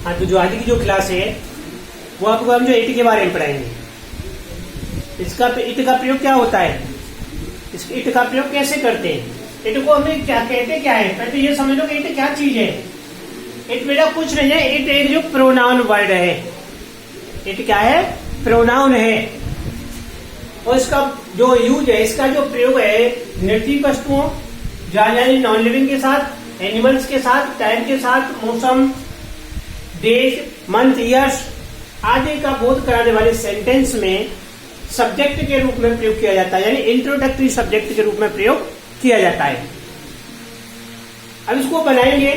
हाँ, तो जो आज की जो क्लास है वो आपको हम जो इट के बारे में पढ़ाएंगे। इसका इट का प्रयोग क्या होता है, इस इट का प्रयोग कैसे करते हैं, इट को हमें क्या कहते क्या है। पहले ये समझ लो कि इट क्या चीज है। इट बेटा कुछ नहीं है, इट एक जो प्रोनाउन वर्ड है। इट क्या है, प्रोनाउन है। और इसका जो यूज है, इसका जो प्रयोग है निर्जीव वस्तुओं यानी नॉन लिविंग के साथ, एनिमल्स के साथ, टाइम के साथ, मौसम, डेज, मंथ, ईयर्स आदि का बोध कराने वाले सेंटेंस में सब्जेक्ट के रूप में प्रयोग किया जाता है, यानी इंट्रोडक्टरी सब्जेक्ट के रूप में प्रयोग किया जाता है। अब इसको बनाएंगे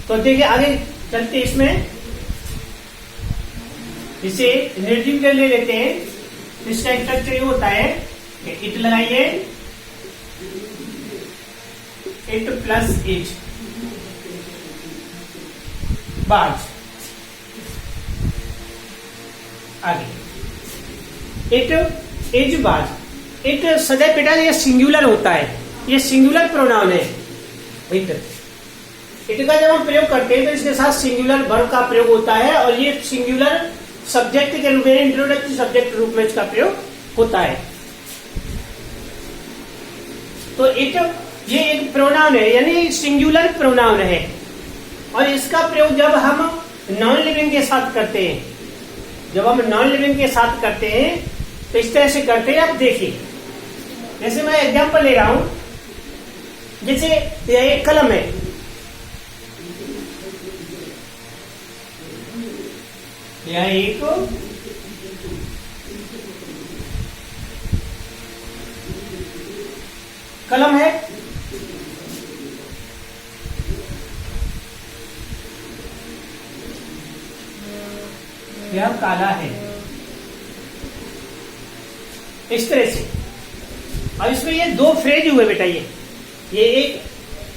तो देखिए आगे चलते इसमें इसे निर्जीव के ले लेते हैं। इसका स्ट्रक्चर ये होता है कि इट लगाइए, इट प्लस इज, बाज, आगे इट इज बाज। इट सदैव बेटा ये सिंगुलर होता है, ये सिंगुलर प्रोनाउन है। इट का जब हम प्रयोग करते हैं तो इसके साथ सिंगुलर वर्ब का प्रयोग होता है और ये सिंगुलर सब्जेक्ट के रूप में, इंट्रोडक्टरी सब्जेक्ट के रूप में इसका प्रयोग होता है। तो इट ये एक प्रोनाउन है, यानी सिंगुलर प्रोनाउन है और इसका प्रयोग जब हम नॉन लिविंग के साथ करते हैं, जब हम नॉन लिविंग के साथ करते हैं तो इस तरह से करते हैं। आप देखिए, जैसे मैं एग्जांपल ले रहा हूं, जैसे यह एक कलम है, यह एक कलम है, यह काला है, इस तरह से। अब इसमें ये दो फ्रेज हुए बेटा, ये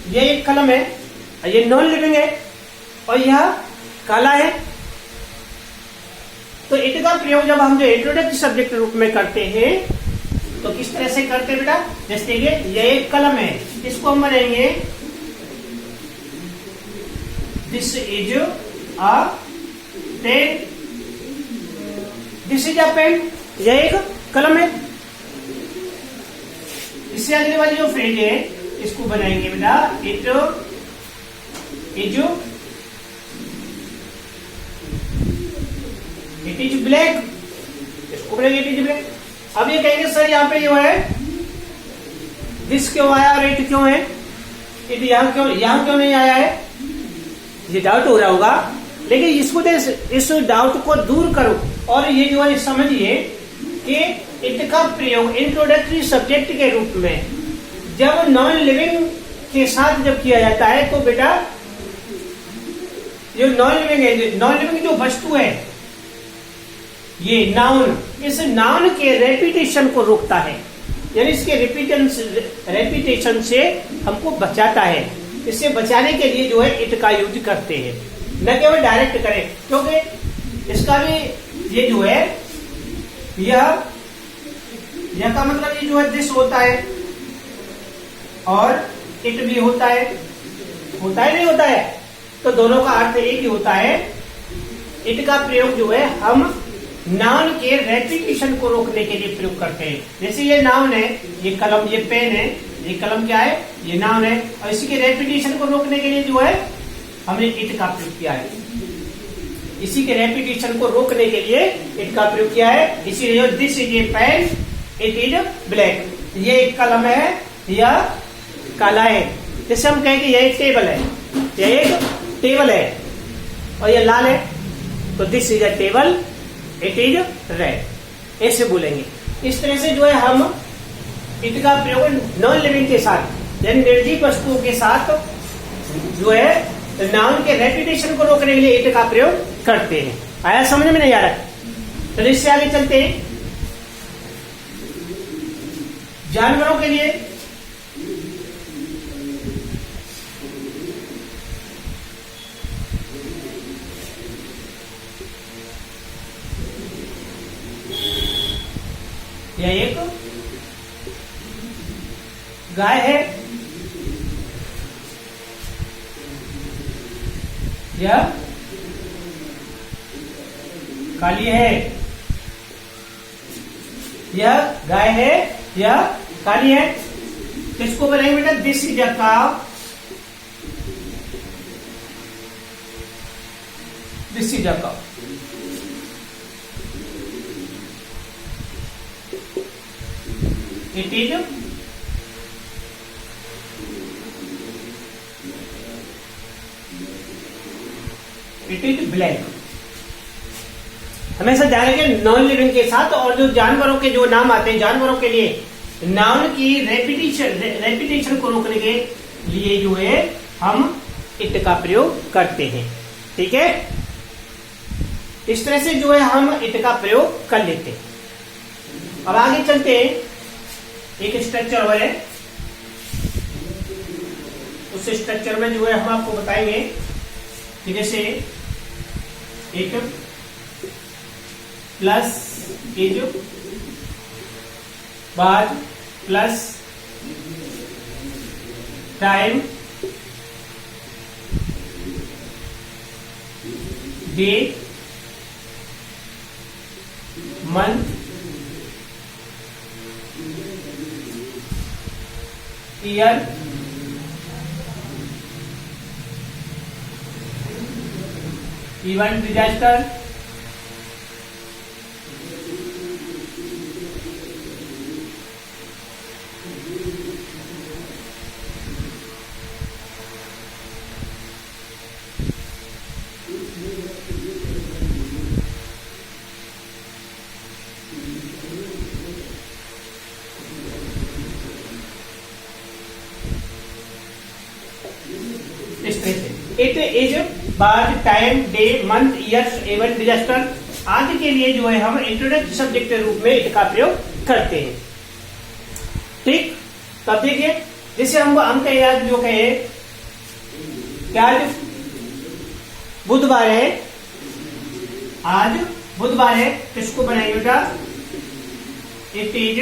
एक कलम है, ये नॉन लिविंग है और यह काला है। तो इट का प्रयोग जब हम जो इंट्रोडक्टरी सब्जेक्ट रूप में करते हैं तो किस तरह से करते हैं बेटा, जैसे देखिए यह एक कलम है, इसको हम बनाएंगे this is a pen, this is a pen, यह एक कलम है। इससे अगले वाली जो फ्रेज है इसको बनाएंगे बेटा इट इज ब्लैक, इसको बनाएंगे इट इज ब्लैक। अब ये कहेंगे सर यहाँ पे जो है दिस क्यों आया और इट क्यों है, इट यहाँ क्यों नहीं आया है, ये डाउट हो रहा होगा। लेकिन इसको इस डाउट को दूर करो और ये जो है समझिए कि इट का प्रयोग इंट्रोडक्टरी सब्जेक्ट के रूप में जब नॉन लिविंग के साथ जब किया जाता है तो बेटा जो नॉन लिविंग है, नॉन लिविंग जो वस्तु है, ये नाउन, इस नाउन के रेपिटेशन को रोकता है, यानी इसके रेपिटेशन से हमको बचाता है। इससे बचाने के लिए जो है इट का यूज करते हैं, न केवल डायरेक्ट करें, क्योंकि इसका भी ये जो है यह का मतलब ये जो है दिस होता है और इट भी होता है नहीं होता है, तो दोनों का अर्थ एक ही होता है। इट का प्रयोग जो है हम नाउन के रेपिटेशन को रोकने के लिए प्रयोग करते हैं। जैसे ये नाउन है, ये कलम, ये पेन है, ये कलम क्या है, ये नाउन है, और इसी के रेपिटेशन को रोकने के लिए जो है हमने इट का प्रयोग किया है। इसी के रेपिटेशन को रोकने के लिए इट का प्रयोग किया है। इसीलिए this is a pen, it is black, ये एक कलम है, यह काला है। जैसे हम कहें कि यह एक टेबल है, यह एक टेबल है और यह लाल है, तो this is a table, it is red, ऐसे बोलेंगे। इस तरह से जो है हम इट का प्रयोग नॉन लिविंग के साथ, यानी निर्जीव वस्तुओं के साथ जो है नाउन के रेपिटेशन को रोकने के लिए इट का प्रयोग करते हैं। आया समझ में नहीं आ रहा? तो इससे आगे चलते हैं। जानवरों के लिए यह एक गाय है, यह काली है, यह गाय है, यह काली है। किसको बनाएंगे बेटा? दिस इज अ काव, दिस इज अ काव। It is black. हमेशा ध्यान रखें नॉन लिविंग के साथ, और जो जानवरों के जो नाम आते हैं, जानवरों के लिए नाउन की रेपिटेशन को रोकने के लिए जो है हम इट का प्रयोग करते हैं। ठीक है, इस तरह से जो है हम इट का प्रयोग कर लेते हैं। अब आगे चलते हैं, एक स्ट्रक्चर और है, उस स्ट्रक्चर में जो है हम आपको बताएंगे कि जैसे इट प्लस इज बाद plus time day month year event disaster it is bar time day month year event disaster आदि के लिए जो है हम इंट्रोडक्ट सब्जेक्ट के रूप में इट का प्रयोग करते हैं। ठीक, तब देखिए जैसे हम कहे आज जो कहे क्या आज बुधवार है, आज बुधवार है, किसको बनाएंगे बेटा? It is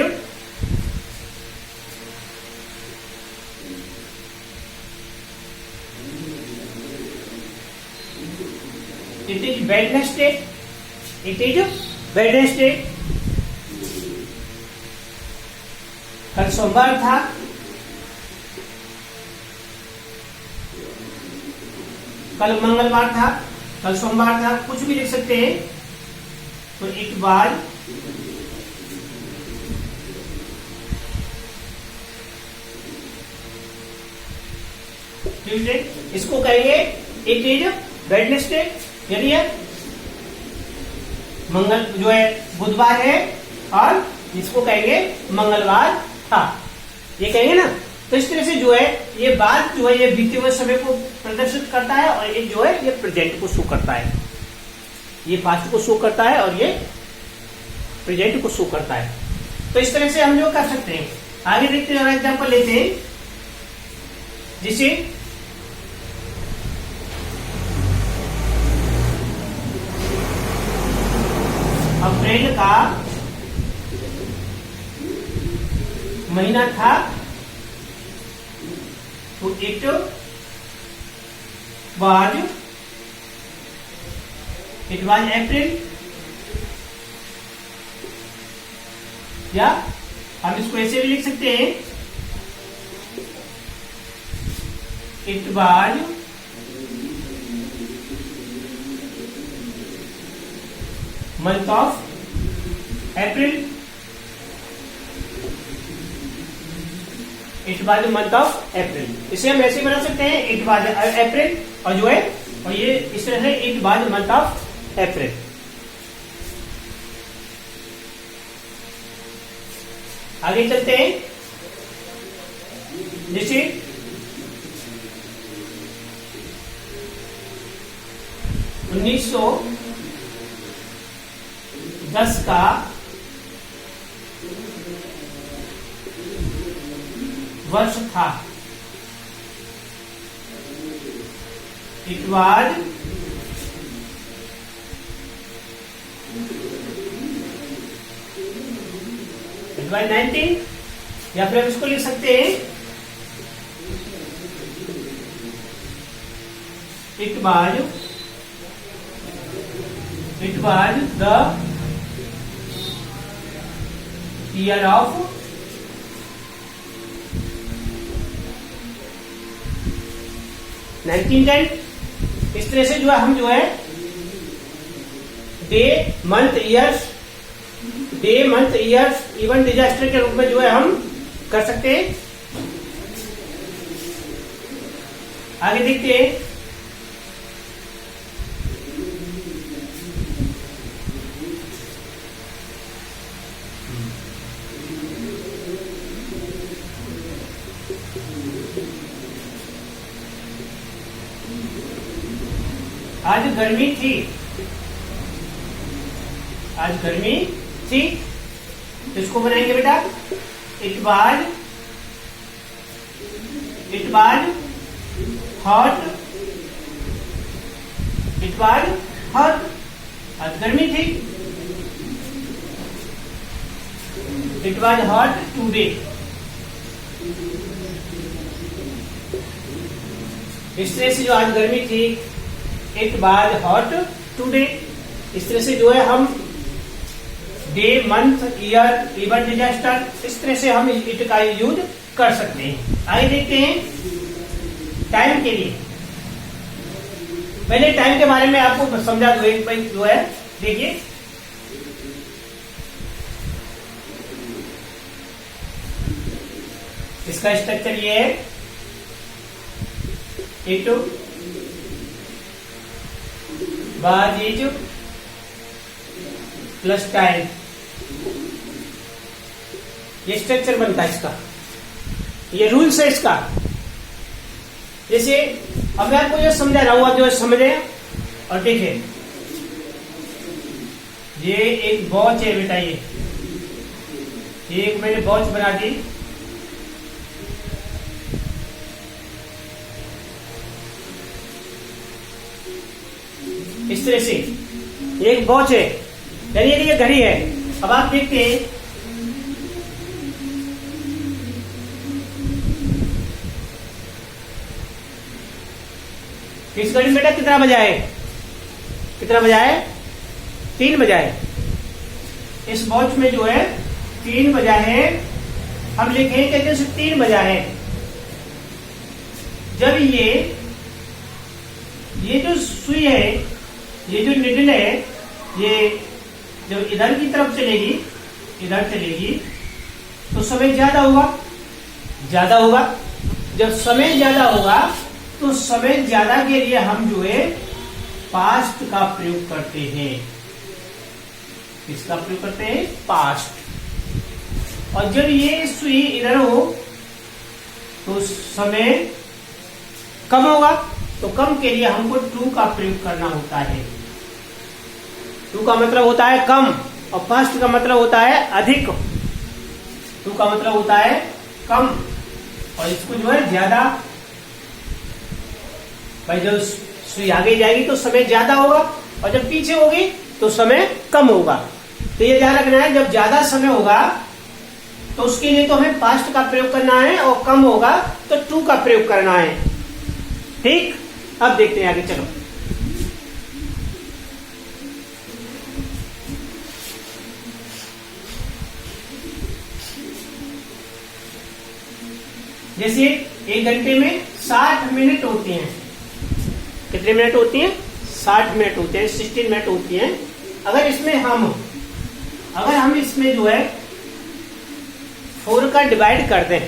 it is Wednesday, it is Wednesday. कल सोमवार था, कल मंगलवार था, कल सोमवार था, कुछ भी लिख सकते हैं। तो इट वाज ट्यूजडे, इसको कहेंगे इट इज वेडनेसडे। यदि मंगल जो है बुधवार है और इसको कहेंगे मंगलवार था, ये कहेंगे ना। तो इस तरह से जो है ये बात जो है ये बीते हुए समय को प्रदर्शित करता है, और ये जो है ये प्रेजेंट को शो करता है, ये पास्ट को शो करता है और ये प्रेजेंट को शो करता है। तो इस तरह से हम जो कर सकते हैं। आगे देखते हैं और एग्जाम्पल लेते हैं, जिसे अप्रैल का महीना था, तो इट वाज अप्रैल, या हम इसको ऐसे भी लिख सकते हैं, it was month of April, it was month of April. इसे हम ऐसे बना सकते हैं, इट वाज अप्रैल, और जो है और ये इस तरह से it was month of April. आगे चलते हैं, जैसे 1910 का वर्ष था, इट वाज इट वाज 19, या फिर हम इसको लिख सकते हैं, it was it was the year of इस तरह से जो है हम जो है day month years even disaster के रूप में जो है हम कर सकते हैं। आगे देखते हैं। आज गर्मी थी, तो इसको बनाएंगे बेटा इट वाज हॉट, आज गर्मी थी। इट वाज हॉट टूडे, इस तरह से जो आज गर्मी थी, इट वाज हॉट टूडे, इस तरह से जो है हम day month year even disaster, इस तरह से हम इट का यूज कर सकते हैं। आगे देखते हैं टाइम के लिए। पहले टाइम के बारे में आपको समझा दो एक भाई जो है, देखिए इसका स्ट्रक्चर ये है, it was is plus time, ये स्ट्रक्चर बनता है इसका, ये रूल्स है इसका। जैसे अब मैं आपको ये समझा रहा हूं, आप जो समझे और देखिए, ये एक वॉच है बेटा, ये एक मैंने वॉच बना दी, इस तरह से एक वॉच है, यानी ये घड़ी है। अब आप देखते हैं इस घड़ी में बेटा कितना बजा है, 3 बजा है। इस वॉच में जो है 3 बजा है, हम लिखें कि जैसे 3 बजा है। जब ये जो सुई है, ये जो निडल है, ये जब इधर की तरफ चलेगी, तो समय ज्यादा होगा। जब समय ज्यादा होगा तो समय ज्यादा के लिए हम जो है पास्ट का प्रयोग करते हैं। किसका प्रयोग करते हैं? पास्ट। और जब ये सुई इधर हो तो समय कम होगा, तो कम के लिए हमको टू का प्रयोग करना होता है। टू का मतलब होता है कम और पास्ट का मतलब होता है अधिक। टू का मतलब होता है कम और इसको जो है ज्यादा। भाई जब सुई आगे जाएगी तो समय ज्यादा होगा और जब पीछे होगी तो समय कम होगा। तो ये ध्यान रखना है, जब ज्यादा समय होगा तो उसके लिए तो हमें पास्ट का प्रयोग करना है और कम होगा तो टू का प्रयोग करना है। ठीक, अब देखते हैं आगे, चलो। जैसे 1 घंटे में 60 मिनट होते हैं। कितने मिनट होती हैं? 60 मिनट होते हैं, 60 मिनट होती हैं। अगर हम इसमें जो है 4 का डिवाइड कर दें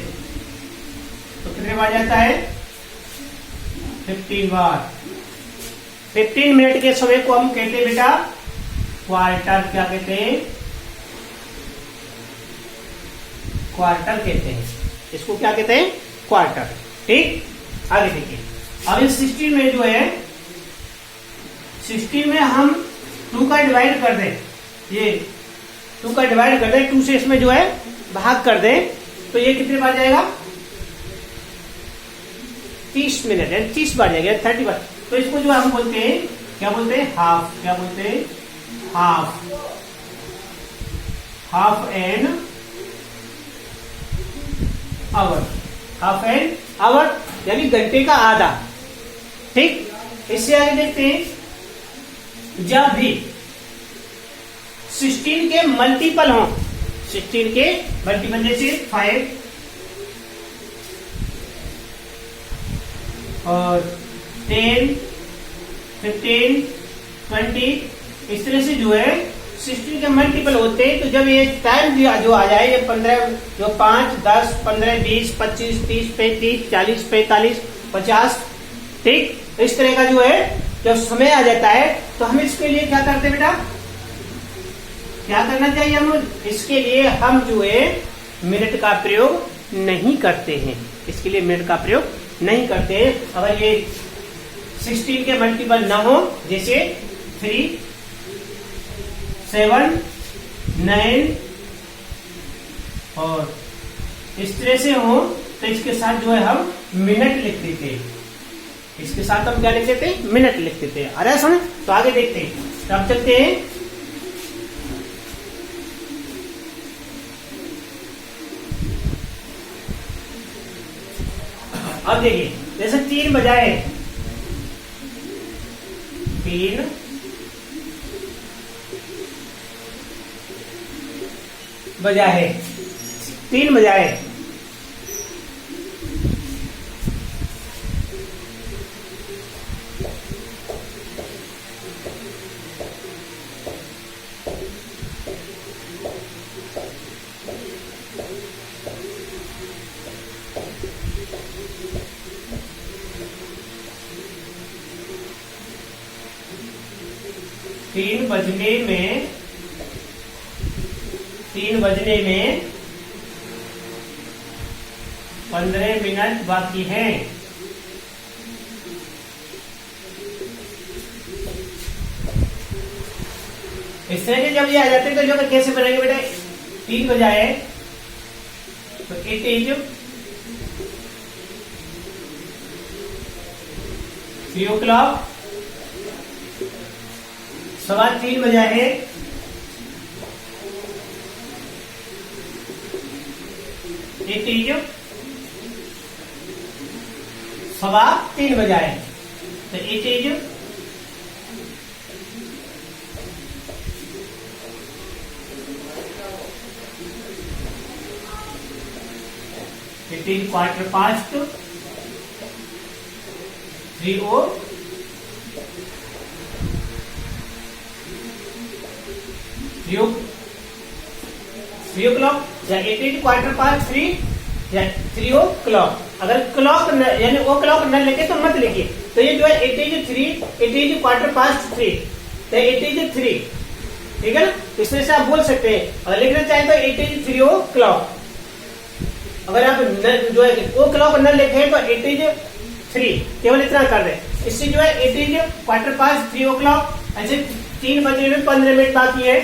तो कितने बार जाता है? 15 बार। 15 मिनट के समय को हम कहते हैं बेटा क्वार्टर। क्या कहते हैं? क्वार्टर कहते हैं इसको। क्या कहते हैं? क्वार्टर। ठीक, आगे देखिए। अब इस 16 में जो है 16 में हम 2 का डिवाइड कर दें, ये 2 का डिवाइड कर दें, 2 से इसमें जो है भाग कर दें तो ये कितने बार जाएगा? 30 मिनट है, 30 बार जाएगा, 30 बार। तो इसको जो हम बोलते हैं, क्या बोलते हैं? हाफ। क्या बोलते हैं? Half. Half an hour. Half an hour यानी घंटे का आधा। ठीक, इससे आगे देखते हैं, 16 के मल्टीपल हों, 16 के मल्टीपल जैसे 5 और 10, 15, 20, इस तरह से जो है 16 के मल्टीपल होते हैं। तो जब ये टाइम जो आ जाए, ये 15 जो 5, 10, 15, 20, 25, 30, 35, 40, 45, 50, ठीक, इस तरह का जो है जब समय आ जाता है तो हम इसके लिए क्या करते हैं बेटा, क्या करना चाहिए हम, इसके लिए हम जो है मिनट का प्रयोग नहीं करते हैं, इसके लिए मिनट का प्रयोग नहीं करते हैं। अगर ये 16 के मल्टीपल ना हो, जैसे 3, 7, 9 और इस तरह से हो, तो इसके साथ जो है हम मिनट लिख देते हैं, इसके साथ हम क्या लिख देते हैं, मिनट लिख देते हैं। अरे समझ, तो आगे देखते हैं। तो अब चलते हैं, अब देखिए जैसे 3 बजाए, 3 बजा है, 3 बजाए, तीन बजने में 15 मिनट बाकी हैं। इस तरह के जब ये आ जाते हैं तो जो कैसे बनेंगे बेटा, 3 बजाए तो इट इज 3 o'clock, 3:15 बजा है, इट इज 3:15 बजा है, तो इट इज 5:15, 3 o'clock या 3 या 3 o'clock। अगर क्लॉक यानी ओ क्लॉक न लिखे तो मत लिखिए। तो ये जो है 3, 3:15, तो 3, ठीक है ना। इस तरह से आप बोल सकते हैं। अगर लिखना चाहें तो 3 o'clock। अगर आप जो है ओ क्लॉक न लिखे तो 3, केवल इतना कर रहे। इससे जो है 3:15, 3 o'clock, ऐसे 3 बजने में 15 मिनट बाकी है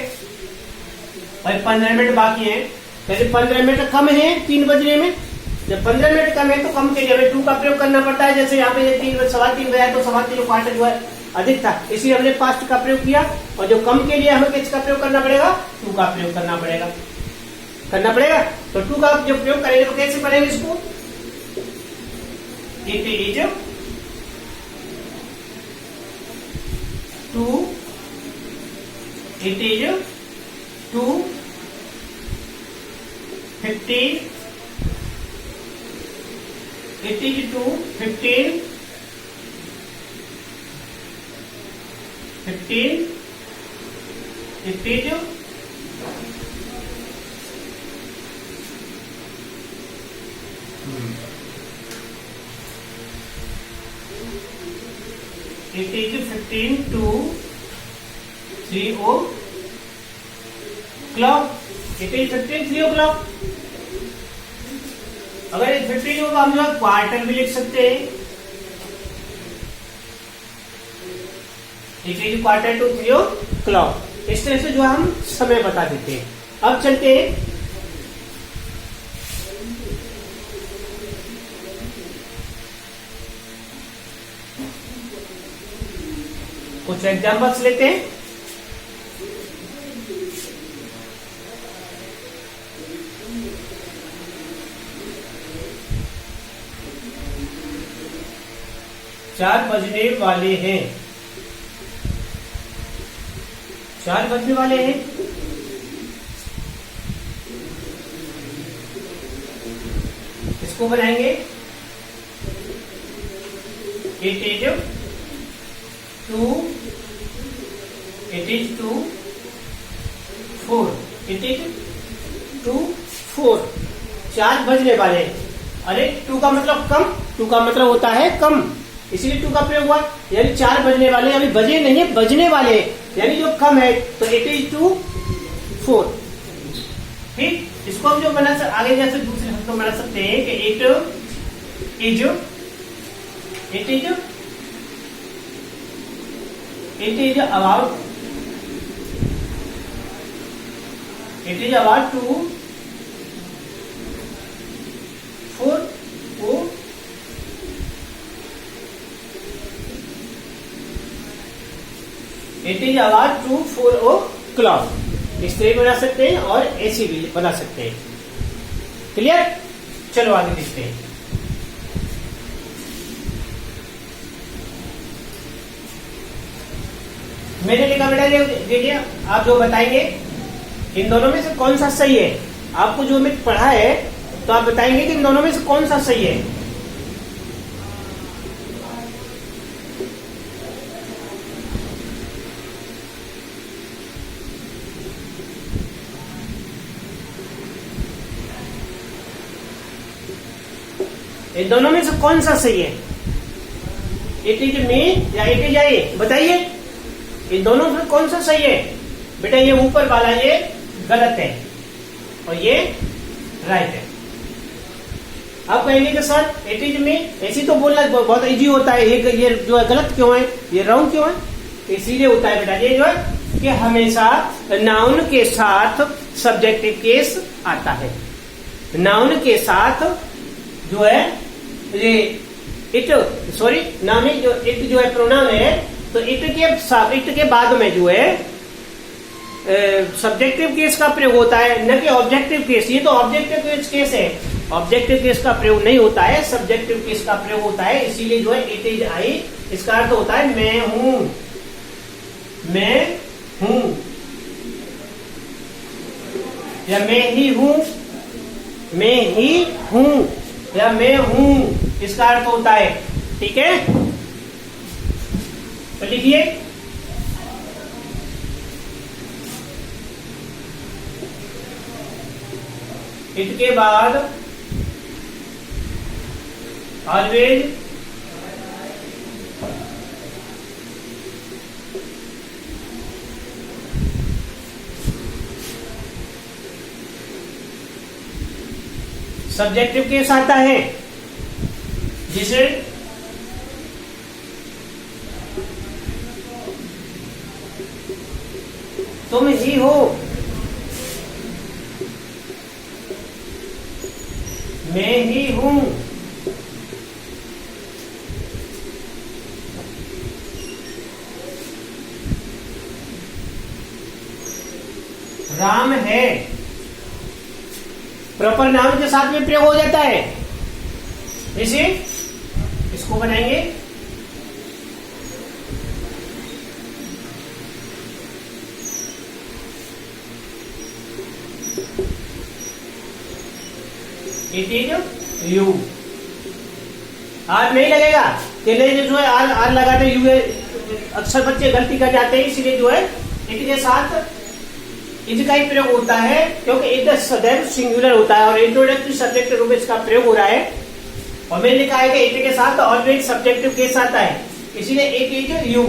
भाई, 15 मिनट बाकी है। जैसे 15 मिनट कम है 3 बजने में, जब 15 मिनट कम है तो कम के लिए हमें 2 का प्रयोग करना पड़ता है। जैसे यहाँ पे 3:15 बजा तो 3:15 जो है अधिक था, इसलिए हमने पास्ट का प्रयोग किया। और जो कम के लिए हमें किसका प्रयोग करना पड़ेगा, 2 का प्रयोग करना पड़ेगा। तो 2 का जो प्रयोग करेंगे तो कैसे पढ़ेंगे इसको, it is 2, it is 2:15, it is 2:15, 15, it is 15 to 3 o'clock, it is 15, 3 o'clock। अगर 15 होगा हम लोग क्वार्टर भी लिख सकते हैं, इट इज 1/4 to 3 o'clock। इस तरह से जो हम समय बता देते हैं। अब चलते हैं कुछ एग्जाम्पल्स लेते हैं। चार बजने वाले हैं, 4 बजने वाले हैं। इसको बनाएंगे it is to, it is to 4, it is to 4, 4 बजने वाले। अरे 2 का मतलब कम, 2 का मतलब होता है कम, इसीलिए 2 का प्रयोग हुआ। यानी 4 बजने वाले, अभी बजे नहीं है, बजने वाले, यानी जो कम है, तो इट इज टू 4। ठीक, इसको हम जो बना आगे जैसे दूसरे शब्द बना सकते हैं कि it is, it is, it is about, it is about to 4 oh, it is about to 4 o'clock. इस तरह बना सकते हैं और ऐसी भी बना सकते हैं। क्लियर? चलो आगे देखते हैं। मैंने लिखा बेटा देखिए, आप जो बताएंगे इन दोनों में से कौन सा सही है। आपको जो मैं पढ़ा है तो आप बताएंगे कि इन दोनों में से कौन सा सही है। इन दोनों में से कौन सा सही है? इट इज मी या इट इज आई, बताइए इन दोनों में कौन सा सही है। बेटा ये ऊपर वाला ये गलत है और ये राइट है। आप कहेंगे कि सर इट इज मी, ऐसी तो बोलना बहुत इजी होता है, ये जो है गलत क्यों है, ये रॉन्ग क्यों है? इसीलिए होता है बेटा ये जो है कि हमेशा नाउन के साथ सब्जेक्टिव केस आता है। नाउन के साथ जो है ये इट, सॉरी नाम जो इट जो है प्रोनाउन है, तो इट के बाद में जो है सब्जेक्टिव केस का प्रयोग होता है, न कि ऑब्जेक्टिव केस। ये तो ऑब्जेक्टिव केस है, ऑब्जेक्टिव केस का प्रयोग नहीं होता है, सब्जेक्टिव केस का प्रयोग होता है। इसीलिए जो है इट इज आई, इसका अर्थ होता है मैं हूं, मैं हूं या मैं ही हूं, मैं ही हूं या मैं हूं, इसका अर्थ होता है। ठीक है, तो लिखिए इट के बाद ऑलवेज सब्जेक्टिव केस आता है, जिसे तुम ही हो, मैं ही हूं, राम है, प्रॉपर नाउन के साथ में प्रयोग हो जाता है। इसे इसको बनाएंगे इट इज यू। आर नहीं लगेगा, नहीं जो है आर लगाते यू है, अक्सर बच्चे गलती कर जाते हैं। इसलिए जो है इट के साथ इट का ही प्रयोग होता है, क्योंकि इट सदैव सिंगुलर होता है और इंट्रोडक्टिव सब्जेक्ट रूप में इसका प्रयोग हो रहा है। और मैंने लिखा है कि इट के साथ ऑलवेज सब्जेक्टिव केस आता है, इसीलिए इट इज यू।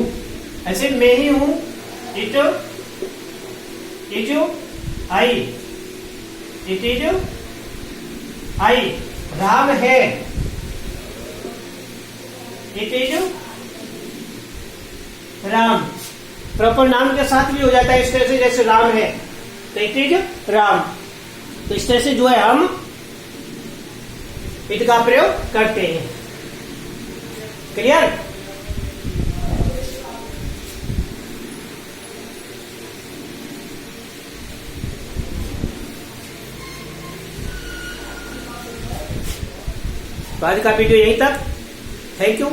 ऐसे मैं ही हूं, it is I, it is I. Ram है, इट इज राम। प्रॉपर नाम के साथ भी हो जाता है इस तरह से, जैसे राम है तो इट इज राम। तो इस तरह से जो है हम इट का प्रयोग करते हैं। क्लियर? तो आज का वीडियो यहीं तक। Thank you.